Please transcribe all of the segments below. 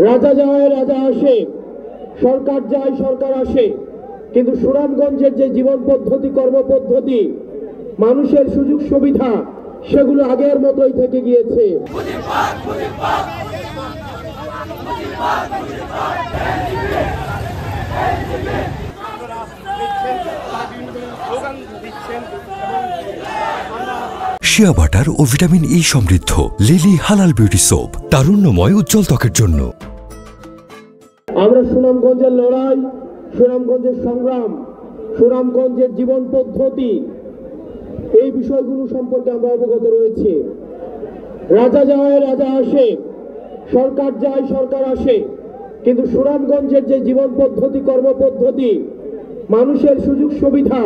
রাজা যায় রাজা আসে, সরকার যায় সরকার আসে, কিন্তু সুনামগঞ্জের যে জীবন পদ্ধতি, কর্মপদ্ধতি, মানুষের সুযোগ সুবিধা, সেগুলো আগের মতোই থেকে গিয়েছে। শিয়া বাটার ও ভিটামিন ই সমৃদ্ধ লিলি হালাল বিউটি সোপ, তারুণ্যময় উজ্জ্বল ত্বকের জন্য। আমরা সুনামগঞ্জের লড়াই, সুনামগঞ্জের সংগ্রাম, সুনামগঞ্জের জীবন পদ্ধতি, এই বিষয়গুলো সম্পর্কে আমরা অবগত রয়েছি। রাজা যায় রাজা আসে, সরকার যায় সরকার আসে, কিন্তু সুনামগঞ্জের যে জীবন পদ্ধতি, কর্মপদ্ধতি, মানুষের সুযোগ সুবিধা,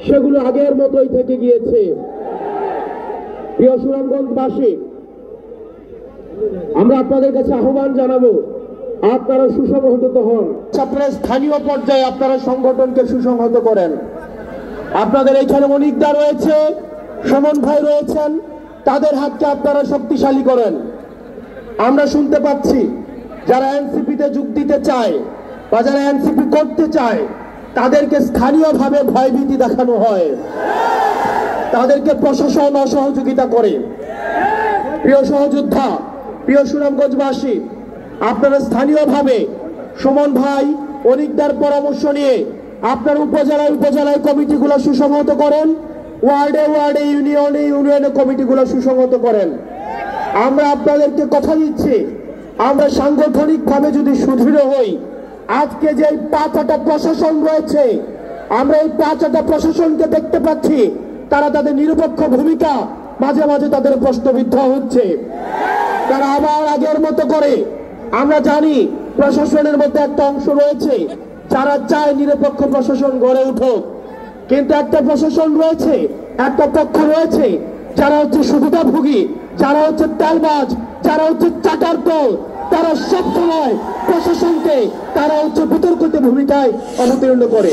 সেগুলো আগের মতোই থেকে গিয়েছে। প্রিয় সুনামগঞ্জবাসী, আমরা আপনাদের কাছে আহ্বান জানাবো, আপনারা সুসংহত হন। আপনারা স্থানীয় পর্যায়ে আপনারা সংগঠনকে সুসংহত করেন। আপনাদের এখানে মনিকদা রয়েছে, সুমন ভাই রয়েছেন, তাদের হাতকে আপনারা শক্তিশালী করেন। আমরা শুনতে পাচ্ছি যারা এনসিপিতে যোগ দিতে চায় বা যারা এনসিপি করতে চায়, তাদেরকে স্থানীয়ভাবে ভয়ভীতি দেখানো হয়, তাদেরকে প্রশাসন অসহযোগিতা করে। প্রিয় সহযোদ্ধা, প্রিয় সুনামগঞ্জবাসী, আপনারা স্থানীয়ভাবে সুমন ভাই, অনিকদার পরামর্শ নিয়ে আপনার উপজেলায় কমিটিগুলো সুসংহত করেন, ওয়ার্ডে ওয়ার্ডে, ইউনিয়নে ইউনিয়নে কমিটিগুলো সুসংহত করেন। আমরা আপনাদেরকে কথা দিচ্ছি, আমরা সাংগঠনিকভাবে যদি সুদৃঢ় হই, আজকে যে পাঁচটা প্রশাসন রয়েছে, আমরা এই পাঁচটা প্রশাসনকে দেখতে পাচ্ছি, তারা তাদের নিরপেক্ষ ভূমিকা মাঝে মাঝে তাদের প্রশ্নবিদ্ধ হচ্ছে। তারা আবার আগের মতো করে, আমরা জানি প্রশাসনের মধ্যে একটা অংশ রয়েছে যারা চায় নিরপেক্ষ প্রশাসন গড়ে উঠুক, কিন্তু একটা প্রশাসন রয়েছে, একটা পক্ষ রয়েছে যারা হচ্ছে সুবিধাভোগী, যারা হচ্ছে তেলবাজ, যারা হচ্ছে চাটার দল, তারা সবসময় প্রশাসনকে তারা হচ্ছে বিতর্কিত ভূমিকায় অবতীর্ণ করে।